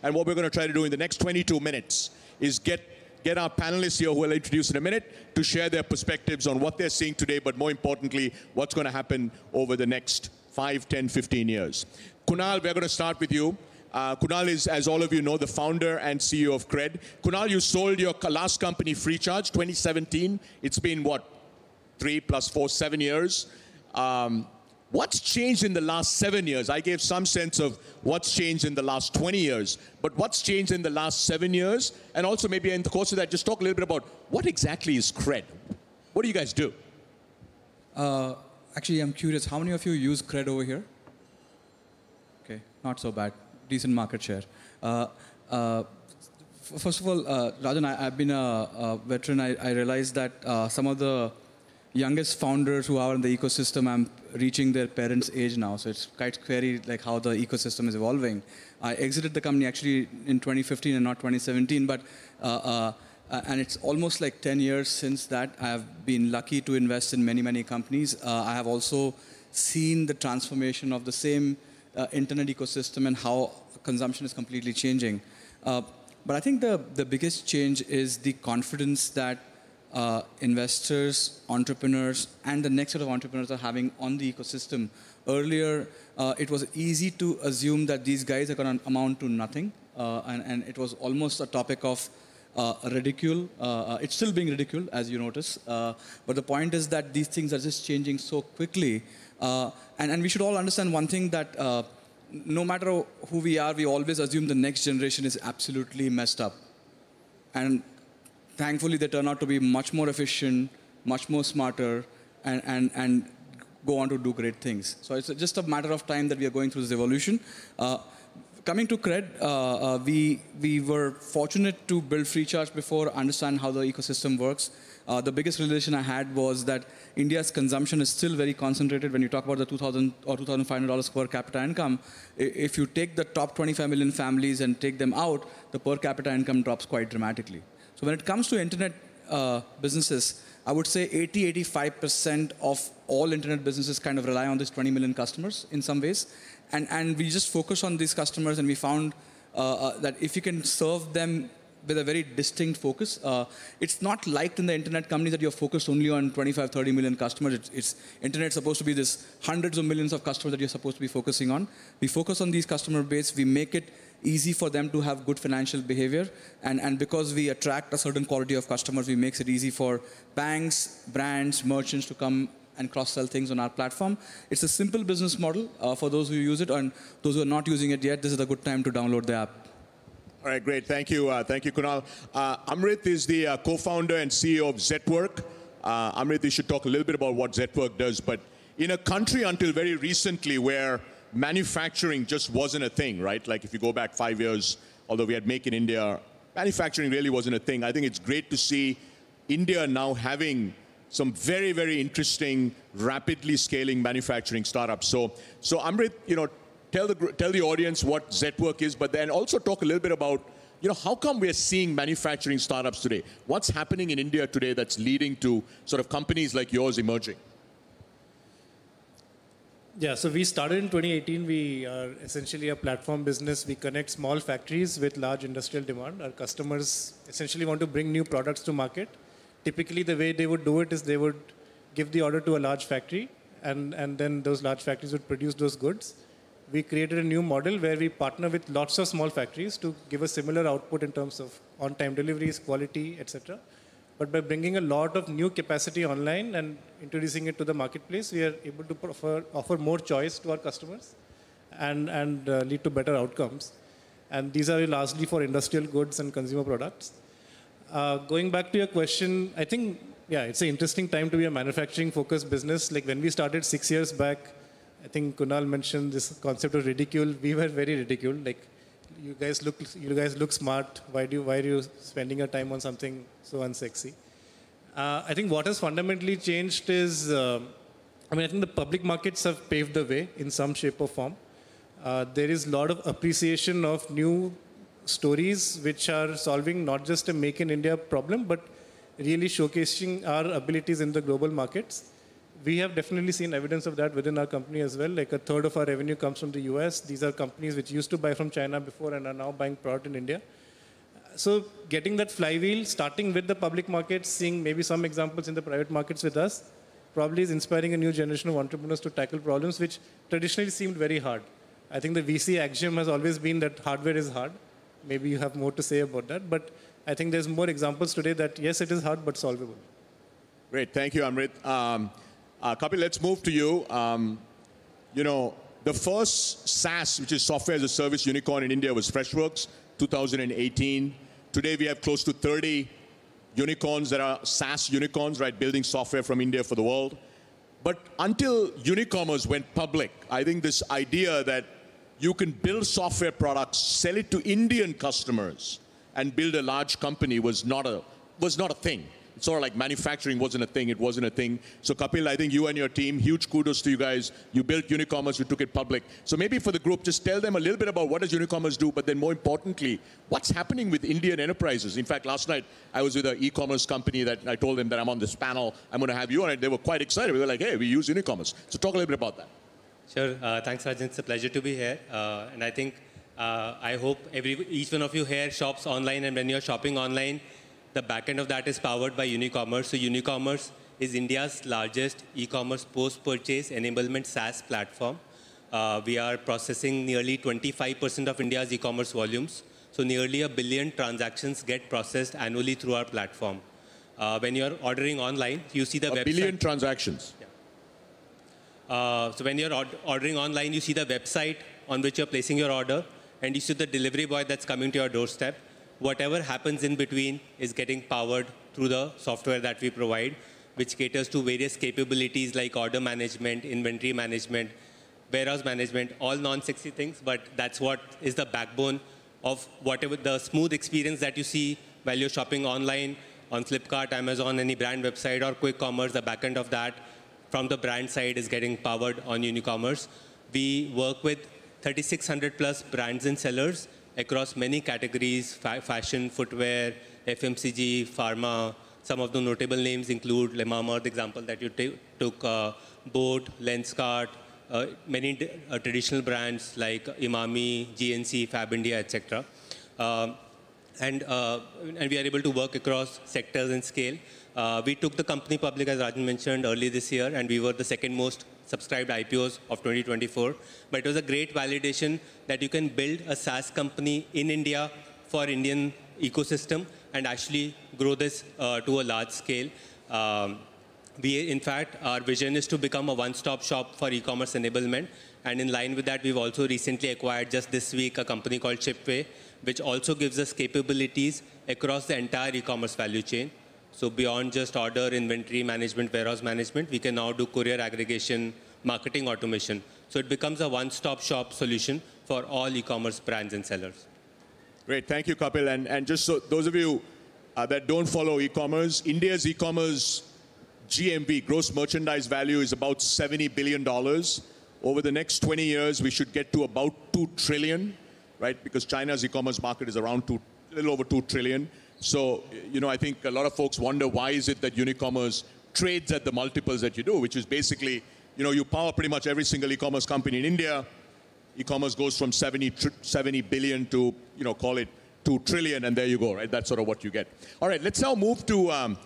And what we're going to try to do in the next 22 minutes is get our panelists here, who I'll introduce in a minute, to share their perspectives on what they're seeing today, but more importantly, what's going to happen over the next 5, 10, 15 years. Kunal, we're going to start with you. Kunal is, as all of you know, the founder and CEO of Cred. Kunal, you sold your last company, FreeCharge, 2017. It's been, what, 3 + 4, 7 years. What's changed in the last 7 years? I gave some sense of what's changed in the last 20 years, but what's changed in the last 7 years? And also maybe in the course of that, just talk a little bit about what exactly is Cred? What do you guys do? Actually, I'm curious, how many of you use Cred over here? Okay, not so bad. Decent market share. First of all, Rajan, I've been a veteran. I realized that some of the youngest founders who are in the ecosystem, I'm reaching their parents' age now. So it's quite scary like how the ecosystem is evolving. I exited the company actually in 2015 and not 2017, but and it's almost like 10 years since that. I have been lucky to invest in many, many companies. I have also seen the transformation of the same internet ecosystem and how consumption is completely changing. But I think the biggest change is the confidence that investors, entrepreneurs, and the next set of entrepreneurs are having on the ecosystem. Earlier, it was easy to assume that these guys are going to amount to nothing, and it was almost a topic of ridicule. It's still being ridiculed, as you notice. But the point is that these things are just changing so quickly. And we should all understand one thing, that no matter who we are, we always assume the next generation is absolutely messed up. And thankfully, they turn out to be much more efficient, much more smarter, and go on to do great things. So it's just a matter of time that we are going through this evolution. Coming to Cred, we were fortunate to build FreeCharge before, understand how the ecosystem works. The biggest realization I had was that India's consumption is still very concentrated. When you talk about the $2,000 or $2,500 per capita income, if you take the top 25 million families and take them out, the per capita income drops quite dramatically. So when it comes to internet businesses, I would say 80–85% of all internet businesses kind of rely on these 20 million customers in some ways. And we just focus on these customers, and we found that if you can serve them with a very distinct focus, it's not like in the internet companies that you're focused only on 25–30 million customers. Internet's supposed to be this hundreds of millions of customers that you're supposed to be focusing on. We focus on these customer base. We make it easy for them to have good financial behavior. And because we attract a certain quality of customers, we makes it easy for banks, brands, merchants to come and cross-sell things on our platform. It's a simple business model for those who use it, and those who are not using it yet, this is a good time to download the app. All right, great. Thank you, Kunal. Amrit is the co-founder and CEO of Zetwork. Amrit, you should talk a little bit about what Zetwork does. But in a country until very recently where manufacturing just wasn't a thing, right? Like if you go back 5 years, although we had Make in India, manufacturing really wasn't a thing. I think it's great to see India now having some very, very interesting, rapidly scaling manufacturing startups. So Amrit, tell the audience what Zetwork is, but then also talk a little bit about, how come we're seeing manufacturing startups today? What's happening in India today that's leading to sort of companies like yours emerging? Yeah, so we started in 2018. We are essentially a platform business. We connect small factories with large industrial demand. Our customers essentially want to bring new products to market. Typically, the way they would do it is they would give the order to a large factory, and then those large factories would produce those goods. We created a new model where we partner with lots of small factories to give a similar output in terms of on-time deliveries, quality, etc. But by bringing a lot of new capacity online and introducing it to the marketplace, we are able to offer more choice to our customers and lead to better outcomes. And these are largely for industrial goods and consumer products. Going back to your question, I think, it's an interesting time to be a manufacturing-focused business. Like when we started 6 years back, I think Kunal mentioned this concept of ridicule. We were very ridiculed. Like, you guys look smart. Why are you spending your time on something so unsexy? I think what has fundamentally changed is, I think the public markets have paved the way in some shape or form. There is a lot of appreciation of new stories which are solving not just a Make in India problem, but really showcasing our abilities in the global markets. We have definitely seen evidence of that within our company as well. Like a third of our revenue comes from the US. These are companies which used to buy from China before and are now buying product in India. So getting that flywheel, starting with the public markets, seeing maybe some examples in the private markets with us, probably is inspiring a new generation of entrepreneurs to tackle problems which traditionally seemed very hard. I think the VC axiom has always been that hardware is hard. Maybe you have more to say about that. But I think there's more examples today that yes, it is hard, but solvable. Great. Thank you, Amrit. Kapil, let's move to you. The first SaaS, which is software as a service unicorn in India, was Freshworks, 2018. Today, we have close to 30 unicorns that are SaaS unicorns, right, building software from India for the world. But until Unicommerce went public, I think this idea that you can build software products, sell it to Indian customers, and build a large company was not a thing. It's sort of like manufacturing wasn't a thing. It wasn't a thing. So Kapil, I think you and your team, huge kudos to you guys. You built Unicommerce, you took it public. So maybe for the group, just tell them a little bit about what does Unicommerce do, but then more importantly, what's happening with Indian enterprises? In fact, last night, I was with an e-commerce company that I told them that I'm on this panel. I'm going to have you on it. They were quite excited. We were like, hey, we use Unicommerce. So talk a little bit about that. Sure. Thanks, Rajan. It's a pleasure to be here. And I think, I hope each one of you here shops online, and when you're shopping online, the backend of that is powered by Unicommerce. So Unicommerce is India's largest e-commerce post-purchase enablement SaaS platform. We are processing nearly 25% of India's e-commerce volumes. So nearly 1 billion transactions get processed annually through our platform. When you're ordering online, you see the website. 1 billion transactions. Yeah. So when you're ordering online, you see the website on which you're placing your order, and you see the delivery boy that's coming to your doorstep. Whatever happens in between is getting powered through the software that we provide, which caters to various capabilities like order management, inventory management, warehouse management, all non-sexy things, but that's what is the backbone of whatever the smooth experience that you see while you're shopping online on Flipkart, Amazon, any brand website, or quick commerce. The backend of that from the brand side is getting powered on Unicommerce. We work with 3,600 plus brands and sellers across many categories: fashion, footwear, FMCG, pharma. Some of the notable names include Le Mama, the example that you took, Boat, Lenskart, many traditional brands like Imami, GNC, Fab India, etc. And we are able to work across sectors and scale. We took the company public, as Rajan mentioned, early this year, and we were the second most subscribed IPOs of 2024. But it was a great validation that you can build a SaaS company in India for Indian ecosystem and actually grow this to a large scale. In fact, our vision is to become a one-stop shop for e-commerce enablement. And in line with that, we've also recently acquired, just this week, a company called Shipway, which also gives us capabilities across the entire e-commerce value chain. So beyond just order, inventory management, warehouse management, we can now do courier aggregation, marketing automation. So it becomes a one-stop shop solution for all e-commerce brands and sellers. Great. Thank you, Kapil. And just so those of you that don't follow e-commerce, India's e-commerce GMV, gross merchandise value, is about $70 billion. Over the next 20 years, we should get to about 2 trillion, right? Because China's e-commerce market is around a little over 2 trillion. So, I think a lot of folks wonder why is it that Unicommerce trades at the multiples that you do, which is basically, you power pretty much every single e-commerce company in India. E-commerce goes from 70 billion to, call it 2 trillion, and there you go, right? That's sort of what you get. All right, let's now move to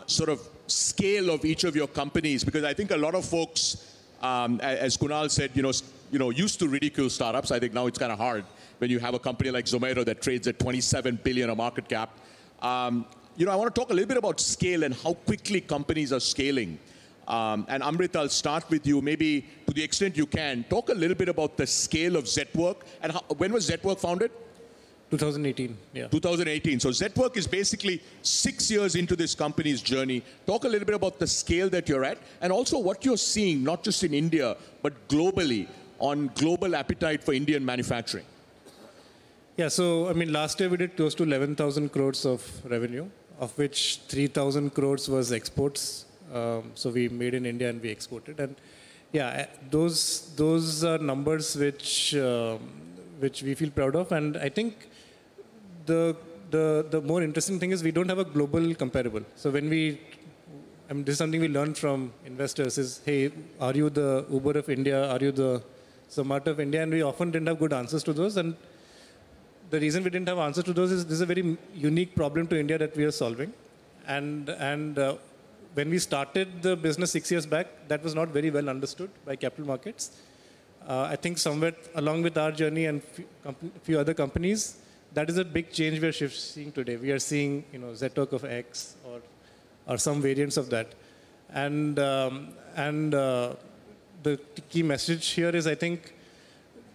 sort of scale of each of your companies, because I think a lot of folks, as Kunal said, used to ridicule startups. I think now it's kind of hard when you have a company like Zomato that trades at 27 billion a market cap. I want to talk a little bit about scale and how quickly companies are scaling. And Amrit, I'll start with you. Maybe to the extent you can, talk a little bit about the scale of Zetwork. And when was Zetwork founded? 2018, yeah. 2018. So Zetwork is basically 6 years into this company's journey. Talk a little bit about the scale that you're at and also what you're seeing, not just in India, but globally, on global appetite for Indian manufacturing. Yeah, so last year we did close to 11,000 crores of revenue, of which 3,000 crores was exports. So we made in India and we exported. And yeah, those are numbers which we feel proud of. And I think the more interesting thing is we don't have a global comparable. So when we, I mean, this is something we learned from investors is, hey, are you the Uber of India? Are you the Zomato of India? And we often didn't have good answers to those. And the reason we didn't have answers to those is this is a very unique problem to India that we are solving. And when we started the business 6 years back, that was not very well understood by capital markets. I think somewhere along with our journey and few other companies, that is a big change we are seeing today. We are seeing, Zetoc of X or some variants of that. And the key message here is, I think,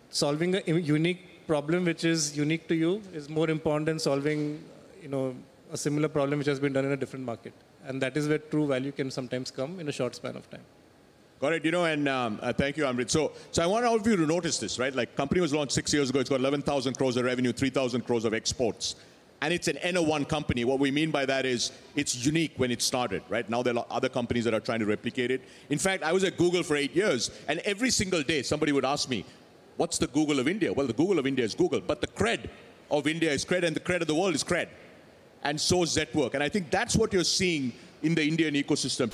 solving a unique problem which is unique to you is more important than solving, a similar problem which has been done in a different market. And that is where true value can sometimes come in a short span of time. Got it. And thank you, Amrit. So I want all of you to notice this, right? Like, company was launched 6 years ago. It's got 11,000 crores of revenue, 3,000 crores of exports. And it's an N01 company. What we mean by that is it's unique when it started, right? Now there are other companies that are trying to replicate it. In fact, I was at Google for 8 years, and every single day somebody would ask me, what's the Google of India? Well, the Google of India is Google, but the cred of India is cred, and the cred of the world is cred. And so is Zetwork. And I think that's what you're seeing in the Indian ecosystem.